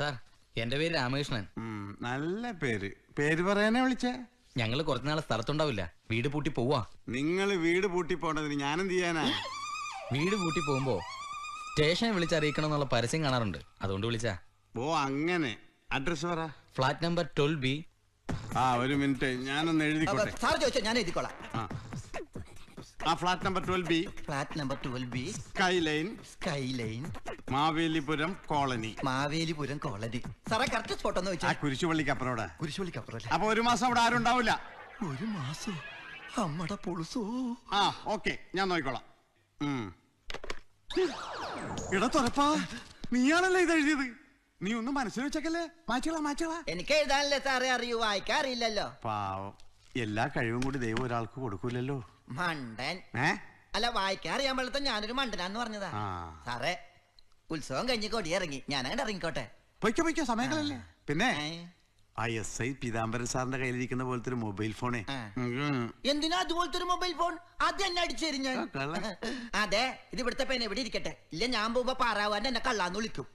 Sir എന്റെ പേര് രാമകൃഷ്ണൻ. നല്ല പേര്. പേര് പറയാനേ വിളിച്ചേ? ഞങ്ങള് കുറച്ചുനാളെ സ്ഥലത്തുണ്ടാവില്ല, വീട് പൂട്ടി പോവാ. നിങ്ങൾ വീട് പൂട്ടി പോണ്ടതിന് ഞാനെന്ത് ചെയ്യാനാ? വീട് പൂട്ടി പോകുമ്പോ സ്റ്റേഷനെ വിളിച്ചറിയിക്കണം എന്നുള്ള പരസ്യം കാണാറുണ്ട്, അതുകൊണ്ട് വിളിച്ചാ. ഓ അങ്ങനെ. അഡ്രസ് പറ. Flat number 12B. ഒരു മിനിറ്റ്, ഞാനൊന്ന് എഴുതിക്കോട്ടെ. സാർ ചോദിച്ചാൽ ഞാൻ എഴുതിക്കോളാം. Flat number 12B. Flat number 12B. Skyline Mavelipuram colony. Mavelipuram colony. സാറേ കറക്റ്റ് സ്പോട്ട് ഒന്ന് വെച്ചാൽ. കുരിശുപള്ളിക്കപ്പുറം. കുരിശുപള്ളിക്കപ്പുറം. അപ്പൊ ഒരു മാസം അവിടെ ആരും ഉണ്ടാവില്ല. ഒരു മാസം? അമ്മടെ പൊളുസോ. ഓക്കെ, ഞാൻ നോക്കിക്കോളാം. ഇടത്തുറപ്പാ, നീയാണല്ലേ ഇത് എഴുതിയത്? നീ ഒന്നും മനസ്സിൽ വെച്ചേക്കല്ലേ? മാച്ചോളാ. എനിക്ക് എഴുതാനല്ലേ സാറേ അറിയൂ, വായിക്കാൻ അറിയില്ലല്ലോ. പാവം, എല്ലാ കഴിവും കൂടി ദൈവം ഒരാൾക്ക് കൊടുക്കൂലല്ലോ. മണ്ടൻ. അല്ല, വായിക്കാൻ അറിയാൻ പാടില്ല, ഞാനൊരു മണ്ടനാന്ന് പറഞ്ഞതാ. സാറേ ഉത്സവം കഴിഞ്ഞ് കൊടിയിറങ്ങി, ഞാനങ്ങനെ ഇറങ്ങിക്കോട്ടെ. പൊയ്ക്കോ, സമയങ്ങളല്ലേ. പിന്നെ SI പീതാംബരൻ സാറിന്റെ കയ്യിലിരിക്കുന്ന പോലത്തെ ഒരു മൊബൈൽ ഫോണേ. എന്തിനാ അതുപോലത്തെ ഒരു മൊബൈൽ ഫോൺ? ആദ്യം എന്നെ അടിച്ചു തരും ഞാൻ. അതെ, ഇത് ഇവിടുത്തെ പേന എവിടെ ഇരിക്കട്ടെ. ഇല്ല, ഞാൻ പോകുമ്പോ പാറാവാൻ എന്നെ കള്ളാന്ന് വിളിക്കും.